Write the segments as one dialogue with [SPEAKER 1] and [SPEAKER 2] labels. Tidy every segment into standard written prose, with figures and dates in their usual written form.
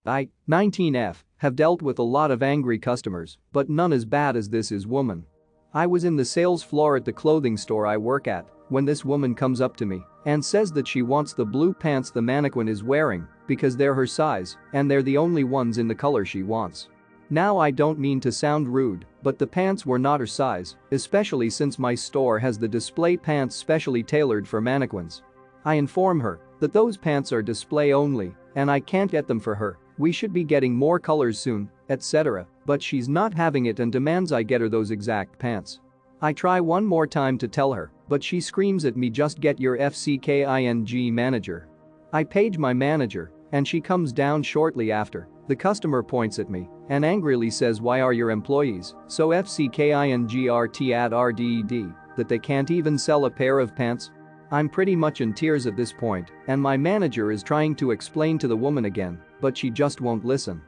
[SPEAKER 1] I, 19F, have dealt with a lot of angry customers, but none as bad as this is woman. I was in the sales floor at the clothing store I work at when this woman comes up to me and says that she wants the blue pants the mannequin is wearing because they're her size and they're the only ones in the color she wants. Now I don't mean to sound rude, but the pants were not her size, especially since my store has the display pants specially tailored for mannequins. I inform her that those pants are display only and I can't get them for her, we should be getting more colors soon, etc., but she's not having it and demands I get her those exact pants. I try one more time to tell her, but she screams at me, just get your FCKING manager. I page my manager and she comes down shortly after. The customer points at me and angrily says, why are your employees so FCKINGRT at RDED that they can't even sell a pair of pants? I'm pretty much in tears at this point and my manager is trying to explain to the woman again, but she just won't listen.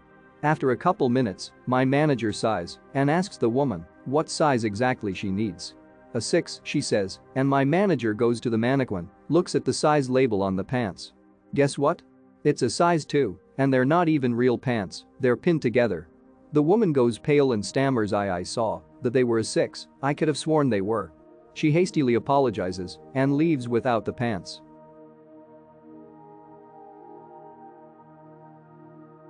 [SPEAKER 1] After a couple minutes, my manager sighs and asks the woman what size exactly she needs. A 6, she says, and my manager goes to the mannequin, looks at the size label on the pants. Guess what? It's a size 2, and they're not even real pants, they're pinned together. The woman goes pale and stammers, I saw that they were a 6, I could have sworn they were. She hastily apologizes and leaves without the pants.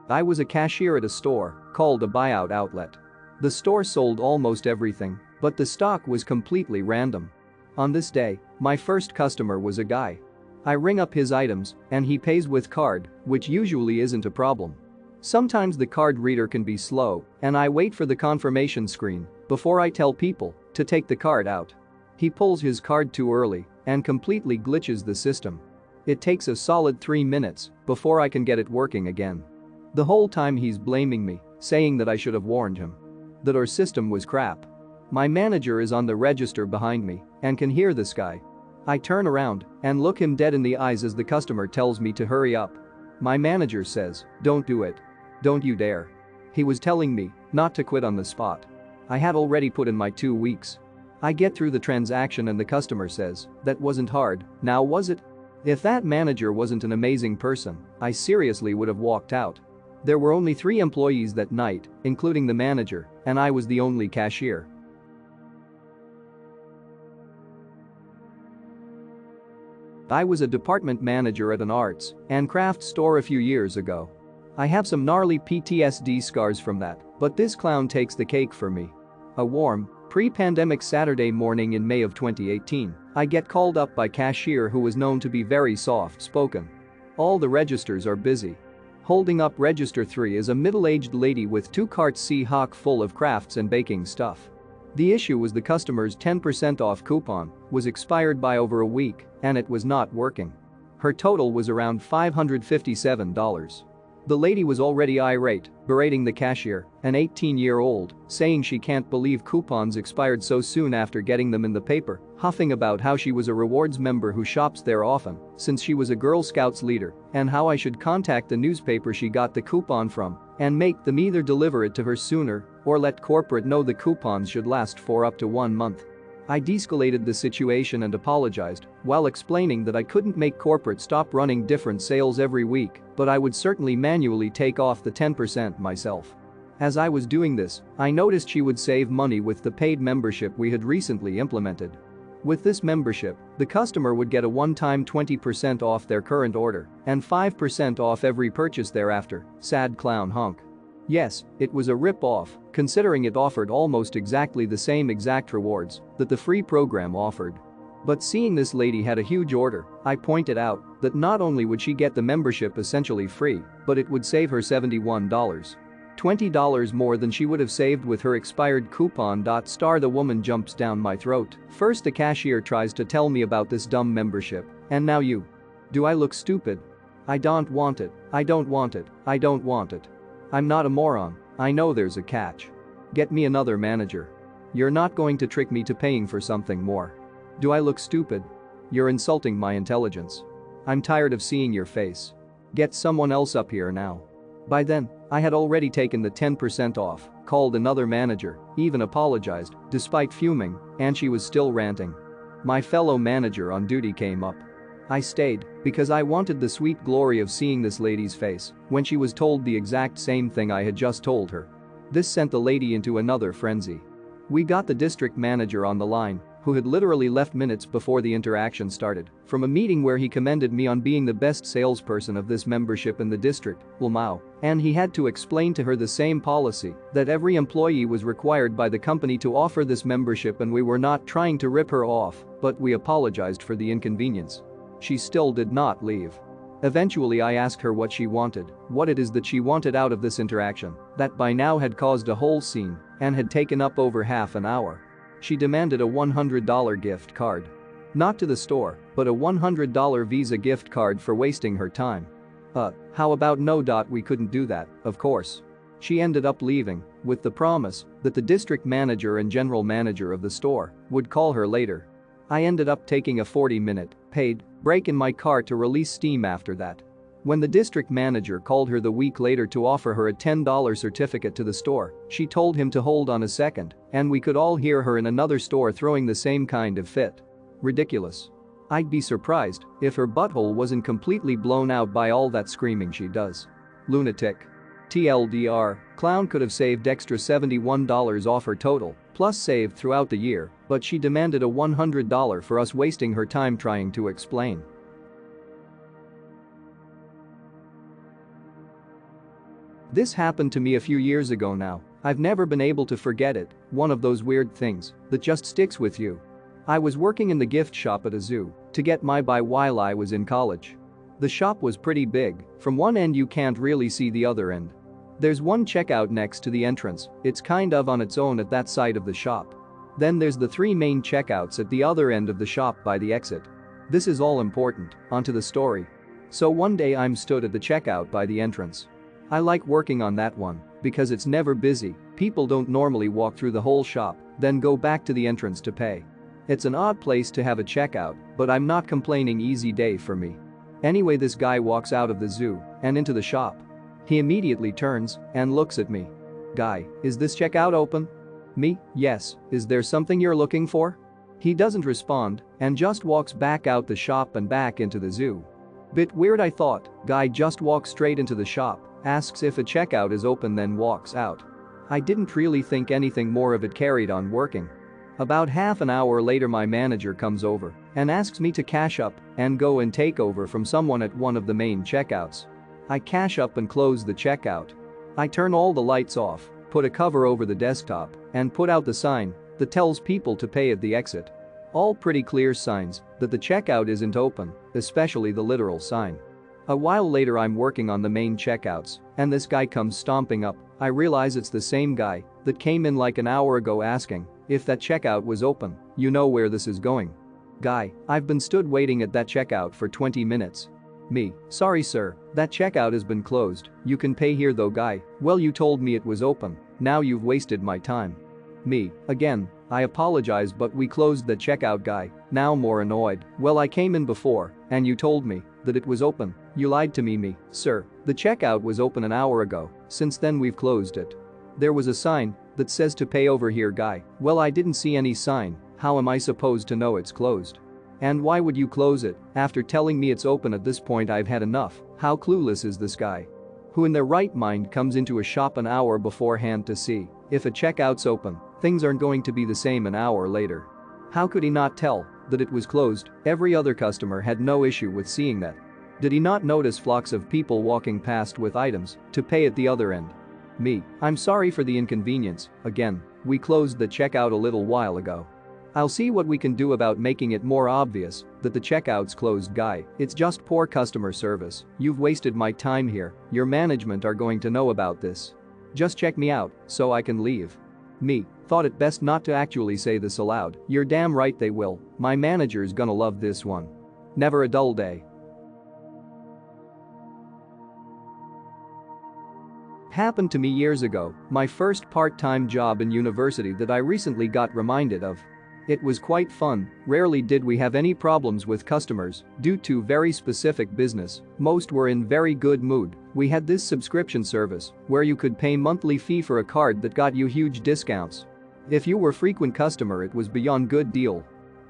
[SPEAKER 1] I was a cashier at a store called a buyout outlet. The store sold almost everything, but the stock was completely random. On this day, my first customer was a guy. I ring up his items and he pays with card, which usually isn't a problem. Sometimes the card reader can be slow and I wait for the confirmation screen before I tell people to take the card out. He pulls his card too early and completely glitches the system. It takes a solid 3 minutes before I can get it working again. The whole time he's blaming me, saying that I should have warned him. That our system was crap. My manager is on the register behind me and can hear this guy. I turn around and look him dead in the eyes as the customer tells me to hurry up. My manager says, don't do it. Don't you dare. He was telling me not to quit on the spot. I had already put in my 2 weeks. I get through the transaction and the customer says, that wasn't hard, now was it? If that manager wasn't an amazing person, I seriously would have walked out. There were only 3 employees that night, including the manager, and I was the only cashier. I was a department manager at an arts and crafts store a few years ago. I have some gnarly PTSD scars from that, but this clown takes the cake for me. A warm, pre-pandemic Saturday morning in May of 2018, I get called up by cashier who was known to be very soft-spoken. All the registers are busy. Holding up register 3 is a middle-aged lady with 2 carts Seahawk full of crafts and baking stuff. The issue was the customer's 10% off coupon was expired by over a week and it was not working. Her total was around $557. The lady was already irate, berating the cashier, an 18-year-old, saying she can't believe coupons expired so soon after getting them in the paper, huffing about how she was a rewards member who shops there often since she was a Girl Scouts leader and how I should contact the newspaper she got the coupon from and make them either deliver it to her sooner or let corporate know the coupons should last for up to 1 month. I de-escalated the situation and apologized while explaining that I couldn't make corporate stop running different sales every week, but I would certainly manually take off the 10% myself. As I was doing this, I noticed she would save money with the paid membership we had recently implemented. With this membership, the customer would get a one-time 20% off their current order and 5% off every purchase thereafter. Sad clown honk. Yes, it was a rip-off, considering it offered almost exactly the same exact rewards that the free program offered. But seeing this lady had a huge order, I pointed out that not only would she get the membership essentially free, but it would save her $71. $20 more than she would have saved with her expired coupon. The woman jumps down my throat. First the cashier tries to tell me about this dumb membership, and now you. Do I look stupid? I don't want it, I don't want it, I don't want it. I'm not a moron, I know there's a catch. Get me another manager. You're not going to trick me to paying for something more. Do I look stupid? You're insulting my intelligence. I'm tired of seeing your face. Get someone else up here now. By then, I had already taken the 10% off, called another manager, even apologized, despite fuming, and she was still ranting. My fellow manager on duty came up. I stayed because I wanted the sweet glory of seeing this lady's face when she was told the exact same thing I had just told her. This sent the lady into another frenzy. We got the district manager on the line, who had literally left minutes before the interaction started, from a meeting where he commended me on being the best salesperson of this membership in the district, Lamau, and he had to explain to her the same policy that every employee was required by the company to offer this membership, and we were not trying to rip her off, but we apologized for the inconvenience. She still did not leave. Eventually I asked her what she wanted, what it is that she wanted out of this interaction, that by now had caused a whole scene and had taken up over half an hour. She demanded a $100 gift card. Not to the store, but a $100 Visa gift card for wasting her time. How about no? We couldn't do that, of course. She ended up leaving with the promise that the district manager and general manager of the store would call her later. I ended up taking a 40-minute, paid break in my car to release steam after that. When the district manager called her the week later to offer her a $10 certificate to the store, she told him to hold on a second, and we could all hear her in another store throwing the same kind of fit. Ridiculous. I'd be surprised if her butthole wasn't completely blown out by all that screaming she does. Lunatic. TLDR, clown could have saved extra $71 off her total, plus saved throughout the year, but she demanded a $100 for us wasting her time trying to explain. This happened to me a few years ago now. I've never been able to forget it, one of those weird things that just sticks with you. I was working in the gift shop at a zoo to get my buy while I was in college. The shop was pretty big, from one end you can't really see the other end. There's one checkout next to the entrance, it's kind of on its own at that side of the shop. Then there's the 3 main checkouts at the other end of the shop by the exit. This is all important, onto the story. So one day I'm stood at the checkout by the entrance. I like working on that one because it's never busy, people don't normally walk through the whole shop, then go back to the entrance to pay. It's an odd place to have a checkout, but I'm not complaining, easy day for me. Anyway, this guy walks out of the zoo and into the shop. He immediately turns and looks at me. Guy, is this checkout open? Me, yes, is there something you're looking for? He doesn't respond and just walks back out the shop and back into the zoo. Bit weird, I thought. Guy just walks straight into the shop, asks if a checkout is open, then walks out. I didn't really think anything more of it, carried on working. About half an hour later my manager comes over and asks me to cash up and go and take over from someone at one of the main checkouts. I cash up and close the checkout. I turn all the lights off, put a cover over the desktop, and put out the sign that tells people to pay at the exit. All pretty clear signs that the checkout isn't open, especially the literal sign. A while later I'm working on the main checkouts, and this guy comes stomping up. I realize it's the same guy that came in like an hour ago asking if that checkout was open. You know where this is going. Guy, I've been stood waiting at that checkout for 20 minutes. Me, sorry sir, that checkout has been closed, you can pay here though. Guy, well you told me it was open, now you've wasted my time. Me, again, I apologize but we closed the checkout. Guy, now more annoyed, well I came in before and you told me that it was open, you lied to me. Me, sir, the checkout was open an hour ago, since then we've closed it. There was a sign that says to pay over here. Guy, well I didn't see any sign, how am I supposed to know it's closed? And why would you close it after telling me it's open? At this point I've had enough. How clueless is this guy? Who in their right mind comes into a shop an hour beforehand to see if a checkout's open, things aren't going to be the same an hour later? How could he not tell that it was closed? Every other customer had no issue with seeing that. Did he not notice flocks of people walking past with items to pay at the other end? Me, I'm sorry for the inconvenience, again, we closed the checkout a little while ago. I'll see what we can do about making it more obvious that the checkout's closed. Guy, it's just poor customer service, you've wasted my time here, your management are going to know about this. Just check me out so I can leave. Me, thought it best not to actually say this aloud. You're damn right they will, my manager's gonna love this one. Never a dull day. Happened to me years ago, my first part-time job in university that I recently got reminded of. It was quite fun, rarely did we have any problems with customers due to very specific business, most were in very good mood. We had this subscription service where you could pay monthly fee for a card that got you huge discounts. If you were frequent customer it was beyond good deal.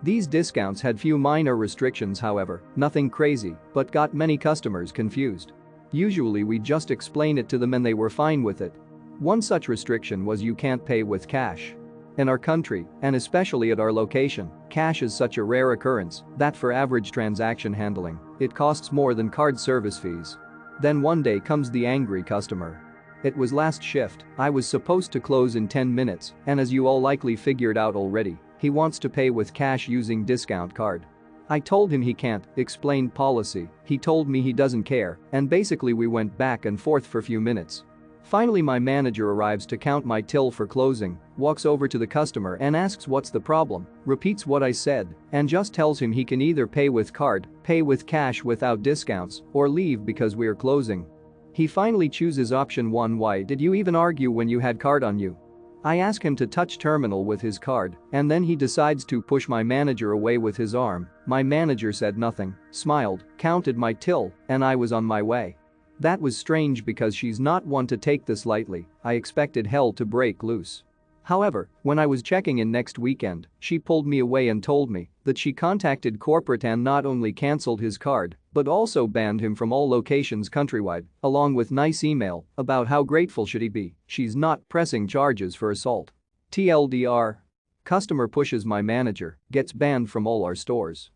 [SPEAKER 1] These discounts had few minor restrictions, however, nothing crazy, but got many customers confused. Usually we just explain it to them and they were fine with it. One such restriction was you can't pay with cash. In our country, and especially at our location, cash is such a rare occurrence that for average transaction handling, it costs more than card service fees. Then one day comes the angry customer. It was last shift, I was supposed to close in 10 minutes, and as you all likely figured out already, he wants to pay with cash using discount card. I told him he can't, explained policy, he told me he doesn't care, and basically we went back and forth for a few minutes. Finally my manager arrives to count my till for closing, walks over to the customer and asks what's the problem, repeats what I said, and just tells him he can either pay with card, pay with cash without discounts, or leave because we're closing. He finally chooses option 1. Why did you even argue when you had card on you? I ask him to touch terminal with his card, and then he decides to push my manager away with his arm. My manager said nothing, smiled, counted my till, and I was on my way. That was strange because she's not one to take this lightly. I expected hell to break loose. However, when I was checking in next weekend, she pulled me away and told me that she contacted corporate and not only cancelled his card, but also banned him from all locations countrywide, along with nice email about how grateful should he be she's not pressing charges for assault. TLDR. Customer pushes my manager, gets banned from all our stores.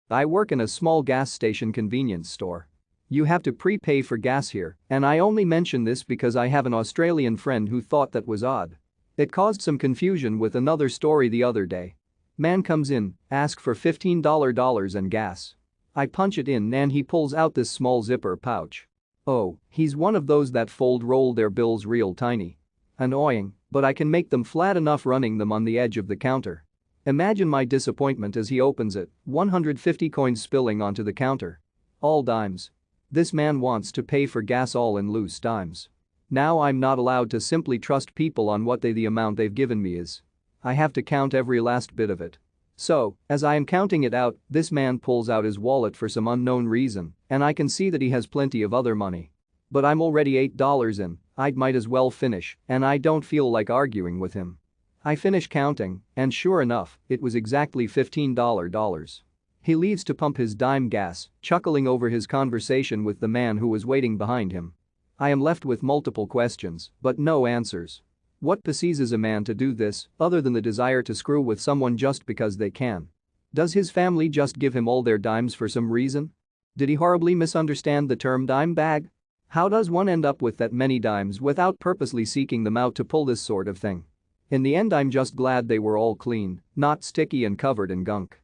[SPEAKER 1] I work in a small gas station convenience store. You have to prepay for gas here, and I only mention this because I have an Australian friend who thought that was odd. It caused some confusion with another story the other day. Man comes in, asks for $15 and gas. I punch it in and he pulls out this small zipper pouch. Oh, he's one of those that roll their bills real tiny. Annoying, but I can make them flat enough running them on the edge of the counter. Imagine my disappointment as he opens it, 150 coins spilling onto the counter. All dimes. This man wants to pay for gas all in loose dimes. Now I'm not allowed to simply trust people on what the amount they've given me is. I have to count every last bit of it. So, as I am counting it out, this man pulls out his wallet for some unknown reason, and I can see that he has plenty of other money. But I'm already $8 in, I might as well finish, and I don't feel like arguing with him. I finish counting, and sure enough, it was exactly $15. He leaves to pump his dime gas, chuckling over his conversation with the man who was waiting behind him. I am left with multiple questions, but no answers. What possesses a man to do this, other than the desire to screw with someone just because they can? Does his family just give him all their dimes for some reason? Did he horribly misunderstand the term dime bag? How does one end up with that many dimes without purposely seeking them out to pull this sort of thing? In the end, I'm just glad they were all clean, not sticky and covered in gunk.